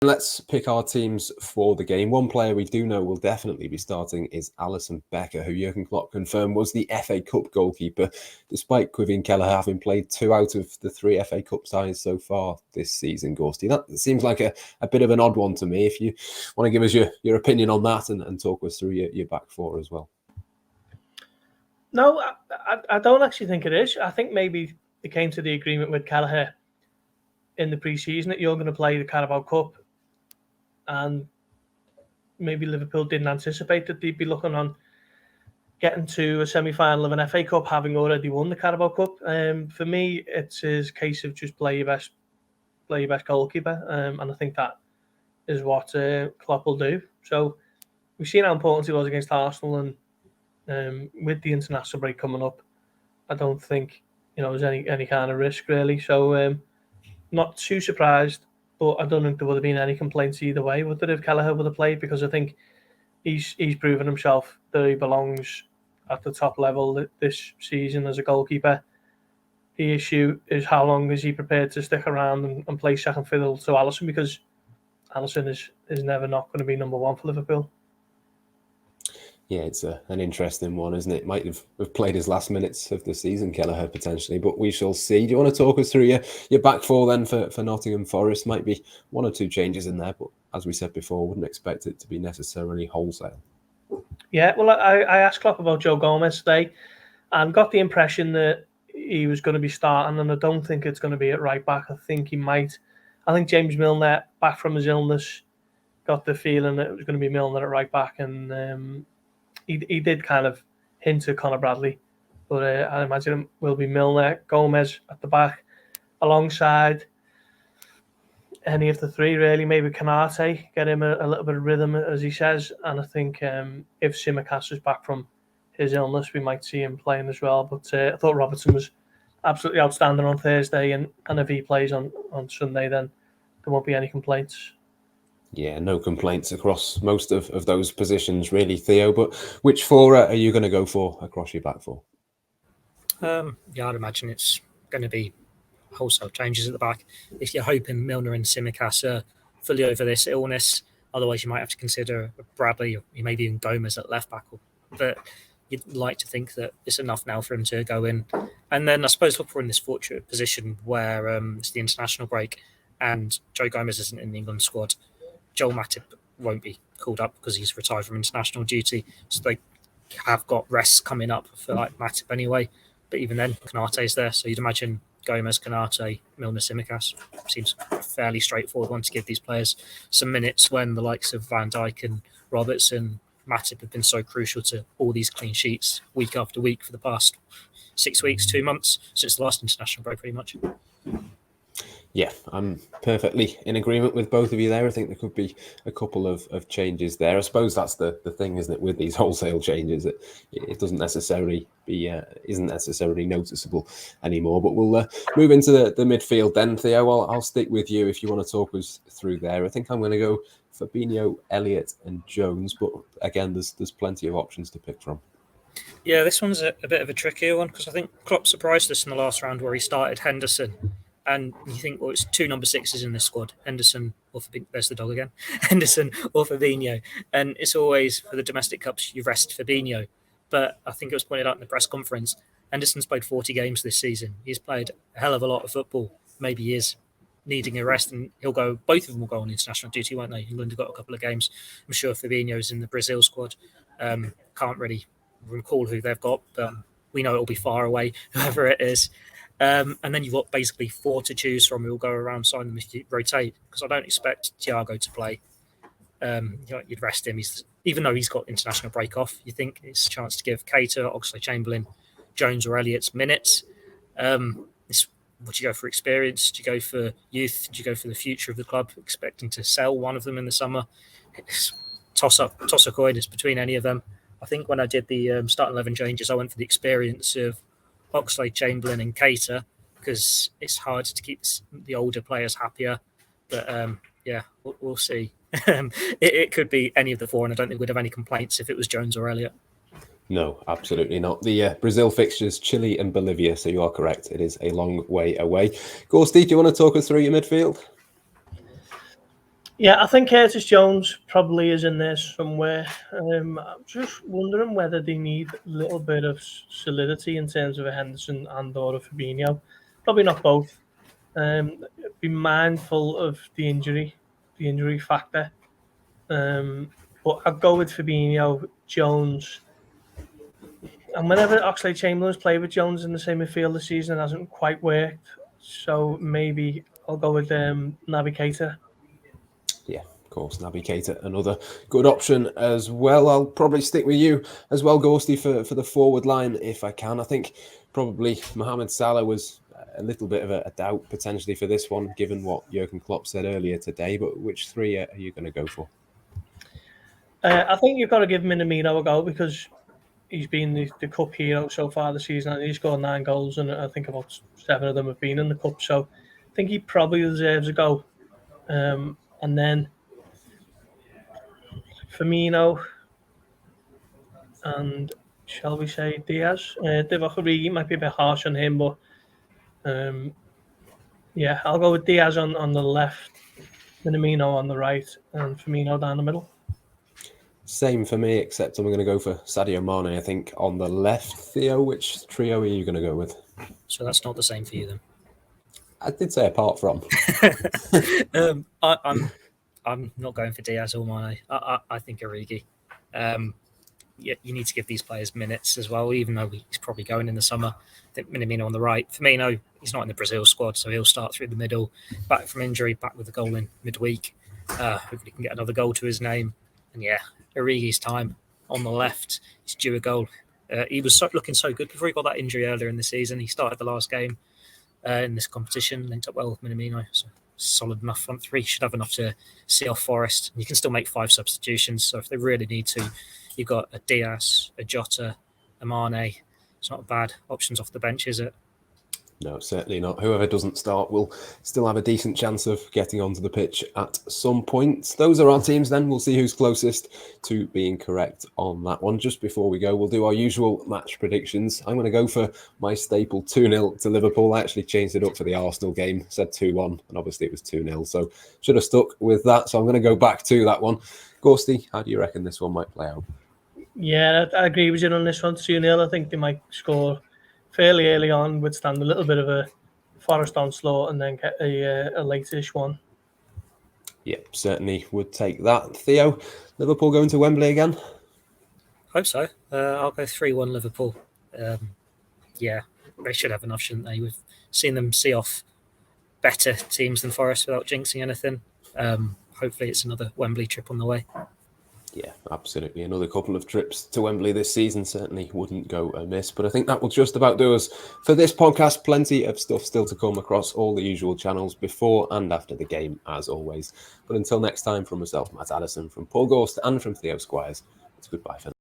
Let's pick our teams for the game. One player we do know will definitely be starting is Alisson Becker, who Jurgen Klopp confirmed was the FA Cup goalkeeper, despite Quivin Kelleher having played 2 out of the 3 FA Cup ties so far this season, Gorsty. That seems like a bit of an odd one to me. If you want to give us your opinion on that and talk us through your back four as well. No, I don't actually think it is. I think maybe they came to the agreement with Kelleher in the pre-season that you're going to play the Carabao Cup, and maybe Liverpool didn't anticipate that they'd be looking on getting to a semi-final of an FA Cup having already won the Carabao Cup. For me, it's a case of just play your best goalkeeper, and I think that is what Klopp will do. So we've seen how important he was against Arsenal, and with the international break coming up, I don't think there's any kind of risk really. So not too surprised. But I don't think there would have been any complaints either way, would there, if Kelleher would have played? Because I think he's proven himself that he belongs at the top level this season as a goalkeeper. The issue is how long is he prepared to stick around and play second fiddle to Alisson, because Alisson is never not going to be number one for Liverpool. Yeah, it's an interesting one, isn't it? Might have played his last minutes of the season, Kelleher, potentially, but we shall see. Do you want to talk us through your back four then for Nottingham Forest? Might be 1 or 2 changes in there, but as we said before, wouldn't expect it to be necessarily wholesale. Yeah, well, I asked Klopp about Joe Gomez today and got the impression that he was going to be starting, and I don't think it's going to be at right back. I think James Milner, back from his illness, got the feeling that it was going to be Milner at right back, and he did kind of hint to Conor Bradley, but I imagine it will be Milner, Gomez at the back, alongside any of the 3 really. Maybe Konate, get him a little bit of rhythm, as he says. And I think if Tsimikas is back from his illness, we might see him playing as well. But I thought Robertson was absolutely outstanding on Thursday, and if he plays on Sunday, then there won't be any complaints. Yeah, no complaints across most of those positions, really, Theo. But which 4 are you going to go for across your back 4? Yeah, I'd imagine it's going to be wholesale changes at the back. If you're hoping Milner and Tsimikas are fully over this illness, otherwise you might have to consider Bradley or maybe even Gomez at left back. But you'd like to think that it's enough now for him to go in. And then I suppose look, we're in this fortunate position where it's the international break and Joe Gomez isn't in the England squad. Joel Matip won't be called up because he's retired from international duty. So they have got rests coming up for like Matip anyway. But even then, Konate's there. So you'd imagine Gomez, Konate, Milner, Tsimikas. Seems a fairly straightforward one to give these players some minutes when the likes of Van Dijk and Robertson, Matip have been so crucial to all these clean sheets week after week for the past 6 weeks, 2 months, since the last international break pretty much. Yeah, I'm perfectly in agreement with both of you there. I think there could be a couple of changes there. I suppose that's the thing, isn't it, with these wholesale changes? It doesn't necessarily isn't necessarily noticeable anymore. But we'll move into the midfield then, Theo. I'll stick with you if you want to talk us through there. I think I'm going to go Fabinho, Elliott and Jones. But again, there's plenty of options to pick from. Yeah, this one's a bit of a trickier one because I think Klopp surprised us in the last round where he started Henderson. And you think, well, it's 2 number 6s in this squad, Henderson or Fabinho. There's the dog again, Henderson or Fabinho. And it's always, for the domestic cups, you rest Fabinho. But I think it was pointed out in the press conference, Henderson's played 40 games this season. He's played a hell of a lot of football. Maybe he is needing a rest, and both of them will go on international duty, won't they? England have got a couple of games. I'm sure Fabinho's in the Brazil squad. Can't really recall who they've got, but we know it'll be far away, whoever it is. And then you've got basically 4 to choose from who will go around, sign them if you rotate. Because I don't expect Thiago to play. You'd rest him. Even though he's got international break off, you think it's a chance to give Keita, Oxlade-Chamberlain, Jones or Elliott's minutes. Would you go for experience? Do you go for youth? Do you go for the future of the club, expecting to sell one of them in the summer? It's toss a coin. It's between any of them. I think when I did the starting 11 changes, I went for the experience of Oxlade-Chamberlain and Keita because it's hard to keep the older players happier. But we'll see. It could be any of the 4, and I don't think we'd have any complaints if it was Jones or Elliott. No, absolutely not. The Brazil fixtures, Chile and Bolivia, so you are correct. It is a long way away. Gorsty, do you want to talk us through your midfield? Yeah, I think Curtis Jones probably is in there somewhere. I'm just wondering whether they need a little bit of solidity in terms of a Henderson and or a Fabinho. Probably not both. Be mindful of the injury factor. But I'll go with Fabinho, Jones. And whenever Oxlade-Chamberlain's played with Jones in the same midfield this season, it hasn't quite worked. So maybe I'll go with Navigator. Yeah, of course, Naby Keita, another good option as well. I'll probably stick with you as well, Ghosty, for the forward line if I can. I think probably Mohamed Salah was a little bit of a doubt potentially for this one, given what Jurgen Klopp said earlier today. But which three are you going to go for? I think you've got to give Minamino a go because he's been the cup hero so far this season. And he's scored 9 goals, and I think about 7 of them have been in the cup. So I think he probably deserves a go. And then Firmino and shall we say Diaz? Divock Origi might be a bit harsh on him, but yeah, I'll go with Diaz on the left, Minamino on the right, and Firmino down the middle. Same for me, except I'm going to go for Sadio Mane, I think, on the left. Theo, which trio are you going to go with? So that's not the same for you then. I did say apart from. I'm not going for Diaz or Mane. I think Origi. You need to give these players minutes as well, even though he's probably going in the summer. I think Minamino on the right. Firmino, he's not in the Brazil squad, so he'll start through the middle, back from injury, back with a goal in midweek. Hopefully he can get another goal to his name. And yeah, Origi's time on the left. He's due a goal. He was looking so good before he got that injury earlier in the season. He started the last game in this competition, linked up well with Minamino. So solid enough front three. Should have enough to see off Forest. You can still make 5 substitutions. So if they really need to, you've got a Diaz, a Jota, a Mane. It's not bad options off the bench, is it? No, certainly not. Whoever doesn't start will still have a decent chance of getting onto the pitch at some point. Those are our teams then. We'll see who's closest to being correct on that one. Just before we go, we'll do our usual match predictions. I'm going to go for my staple 2-0 to Liverpool. I actually changed it up for the Arsenal game, said 2-1, and obviously it was 2-0. So should have stuck with that. So I'm going to go back to that one. Ghosty, how do you reckon this one might play out? Yeah, I agree with you on this one, 2-0. I think they might score fairly early on, withstand a little bit of a Forest onslaught, and then get a late-ish one. Yeah, certainly would take that. Theo, Liverpool going to Wembley again? Hope so. I'll go 3-1 Liverpool. Yeah, they should have enough, shouldn't they? We've seen them see off better teams than Forest without jinxing anything. Hopefully it's another Wembley trip on the way. Yeah, absolutely. Another couple of trips to Wembley this season certainly wouldn't go amiss. But I think that will just about do us for this podcast. Plenty of stuff still to come across all the usual channels before and after the game, as always. But until next time, from myself, Matt Addison, from Paul Gorst, and from Theo Squires, it's goodbye for now.